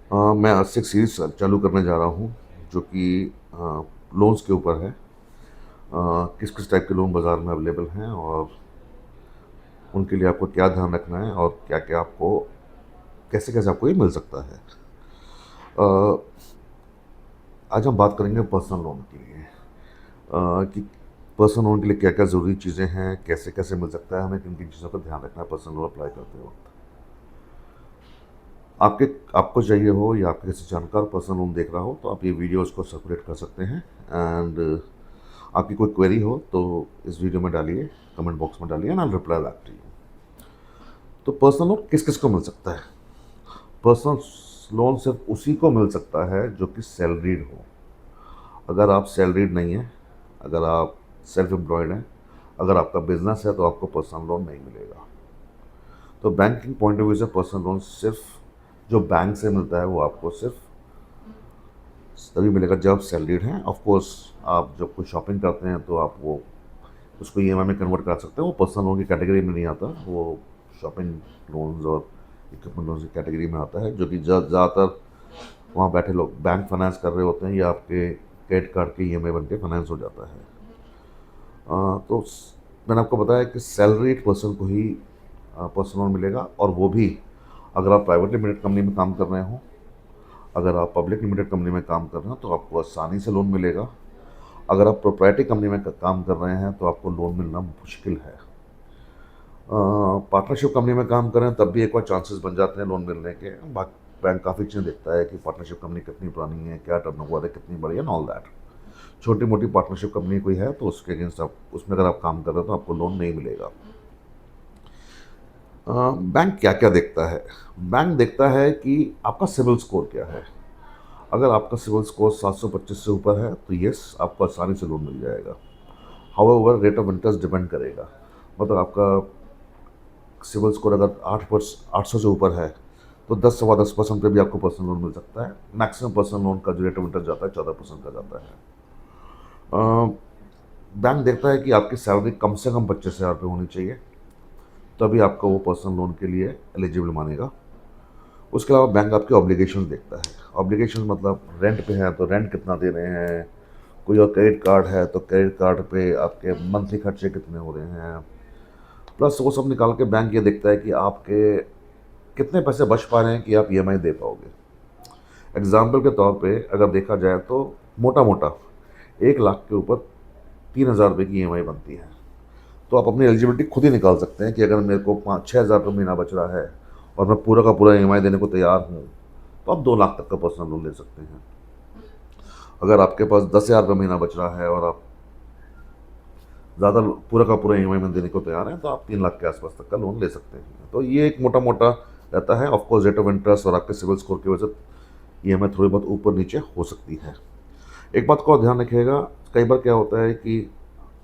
मैं आज से एक सीरीज़ चालू करने जा रहा हूँ जो कि लोन्स के ऊपर है। किस किस टाइप के लोन बाज़ार में अवेलेबल हैं और उनके लिए आपको क्या ध्यान रखना है और क्या क्या आपको कैसे कैसे आपको ये मिल सकता है। अ, आज हम बात करेंगे पर्सनल लोन के लिए, कि पर्सनल लोन के लिए क्या क्या ज़रूरी चीज़ें हैं, कैसे कैसे मिल सकता है, हमें किन किन चीज़ों का ध्यान रखना है पर्सनल लोन अप्लाई करते वक्त। आपके आपको चाहिए हो या आपके किसी जानकार पर्सनल लोन देख रहा हो तो आप ये वीडियोज़ को सर्कुलेट कर सकते हैं। एंड आपकी कोई क्वेरी हो तो इस वीडियो में डालिए, कमेंट बॉक्स में डालिए and I reply back to you. तो पर्सनल लोन किस किस को मिल सकता है? पर्सनल लोन सिर्फ उसी को मिल सकता है जो कि सैलरीड हो। अगर आप सैलरीड नहीं हैं, अगर आप सेल्फ एम्प्लॉयड हैं, अगर आपका बिजनेस है तो आपको पर्सनल लोन नहीं मिलेगा। तो बैंकिंग पॉइंट ऑफ व्यू से पर्सनल लोन सिर्फ जो बैंक से मिलता है वो आपको सिर्फ तभी मिलेगा जब आप सैलरीड हैं। ऑफ कोर्स आप जब कोई शॉपिंग करते हैं तो आप वो उसको ईएमआई में कन्वर्ट कर सकते हैं, वो पर्सनल लोन की कैटेगरी में नहीं आता, वो शॉपिंग लोन्स और इक्विपमेंट लोन्स की कैटेगरी में आता है, जो कि ज़्यादातर वहाँ बैठे लोग बैंक फाइनेंस कर रहे होते हैं या आपके क्रेडिट कार्ड के ईएमआई बन के फाइनेंस हो जाता है। तो मैंने आपको बताया कि सैलरीड पर्सन को ही पर्सनल लोन मिलेगा, और वो भी अगर आप प्राइवेट लिमिटेड कंपनी में काम कर रहे हो। अगर आप पब्लिक लिमिटेड कंपनी में काम कर रहे हो तो आपको आसानी से लोन मिलेगा। अगर आप प्रोप्राइटरी कंपनी में काम कर रहे हैं तो आपको लोन मिलना मुश्किल है। पार्टनरशिप कंपनी में काम करें तब भी एक बार चांसेस बन जाते हैं लोन मिलने के। बैंक काफ़ी चीज़ें देखता है कि पार्टनरशिप कंपनी कितनी पुरानी है, क्या टर्नओवर है, कितनी बड़ी है, एंड ऑल दैट। छोटी मोटी पार्टनरशिप कंपनी कोई है तो उसके अगेंस्ट आप उसमें अगर आप काम कर रहे हो तो आपको लोन नहीं मिलेगा। बैंक क्या क्या देखता है? बैंक देखता है कि आपका सिविल स्कोर क्या है। अगर आपका सिविल स्कोर 725 से ऊपर है तो यस, आपको आसानी से लोन मिल जाएगा। However rate of interest depend करेगा। मतलब आपका सिविल स्कोर अगर 800 से ऊपर है तो 10 सवा 10% पे भी आपको पर्सनल लोन मिल सकता है। मैक्सिमम पर्सनल लोन का जो रेट ऑफ इंटरेस्ट जाता है 14% का जाता है। बैंक देखता है कि आपकी सैलरी कम से कम 25,000 रुपये होनी चाहिए, तभी आपको वो पर्सनल लोन के लिए एलिजिबल मानेगा। उसके अलावा बैंक आपके ऑब्लिगेशंस देखता है। ऑब्लिगेशंस मतलब रेंट पे है तो रेंट कितना दे रहे हैं, कोई और क्रेडिट कार्ड है तो क्रेडिट कार्ड पे आपके मंथली खर्चे कितने हो रहे हैं। प्लस वो सब निकाल के बैंक ये देखता है कि आपके कितने पैसे बच पा रहे हैं कि आप ईएमआई दे पाओगे। एग्जाम्पल के तौर पे अगर देखा जाए तो मोटा मोटा 1 लाख के ऊपर 3,000 रुपये की ईएमआई बनती है। तो आप अपनी एलिजिबिलिटी खुद ही निकाल सकते हैं कि अगर मेरे को 5-6 हज़ार रुपये महीना बच रहा है और मैं पूरा का पूरा ईएमआई देने को तैयार हूँ तो आप 2 लाख तक का पर्सनल लोन ले सकते हैं। अगर आपके पास 10,000 रुपये महीना बच रहा है और आप ज़्यादा पूरा का पूरा ईएमआई में देने को तैयार हैं तो आप 3 लाख के आसपास तक का लोन ले सकते हैं। तो ये एक मोटा मोटा रहता है। ऑफकोर्स रेट ऑफ इंटरेस्ट और आपके सिविल स्कोर की वजह से ईएमआई थोड़ी बहुत ऊपर नीचे हो सकती है। एक बात को और ध्यान रखिएगा, कई बार क्या होता है कि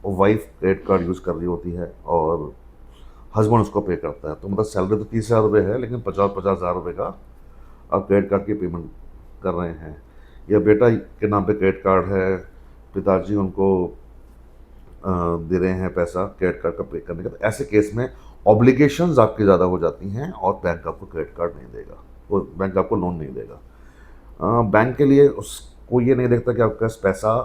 वाइफ क्रेडिट कार्ड यूज़ कर रही होती है और हस्बैंड उसको पे करता है, तो मतलब सैलरी तो 30,000 रुपये है लेकिन 50-50 हज़ार रुपये का आप क्रेडिट कार्ड की पेमेंट कर रहे हैं। या बेटा के नाम पे क्रेडिट कार्ड है, पिताजी उनको दे रहे हैं पैसा क्रेडिट कार्ड का पे करने का, तो ऐसे केस में ऑब्लिगेशंस आपकी ज़्यादा हो जाती हैं और बैंक आपको क्रेडिट कार्ड नहीं देगा, वो बैंक आपको लोन नहीं देगा। बैंक के लिए उसको ये नहीं देखता कि आपके पास पैसा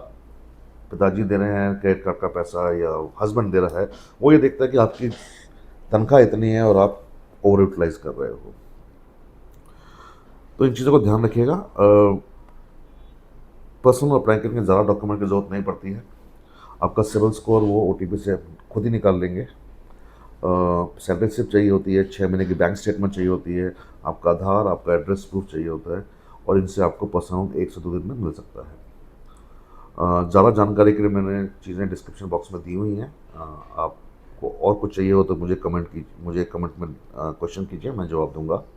पिताजी दे रहे हैं क्रेडिट कार्ड का पैसा या हस्बैंड दे रहा है। वो ये देखता है कि आपकी तनख्वाह इतनी है और आप ओवर यूटिलाइज कर रहे हो। तो इन चीज़ों को ध्यान रखिएगा। पर्सनल अप्लाई करने में ज़्यादा डॉक्यूमेंट की ज़रूरत नहीं पड़ती है। आपका सिविल स्कोर वो ओटीपी से खुद ही निकाल लेंगे। सैलरी स्लिप चाहिए होती है, 6 महीने की बैंक स्टेटमेंट चाहिए होती है, आपका आधार, आपका एड्रेस प्रूफ चाहिए होता है, और इनसे आपको पर्सनल 1 से 2 दिन में मिल सकता है। ज़्यादा जानकारी के लिए मैंने चीज़ें डिस्क्रिप्शन बॉक्स में दी हुई हैं। आपको और कुछ चाहिए हो तो मुझे कमेंट में क्वेश्चन कीजिए, मैं जवाब दूंगा।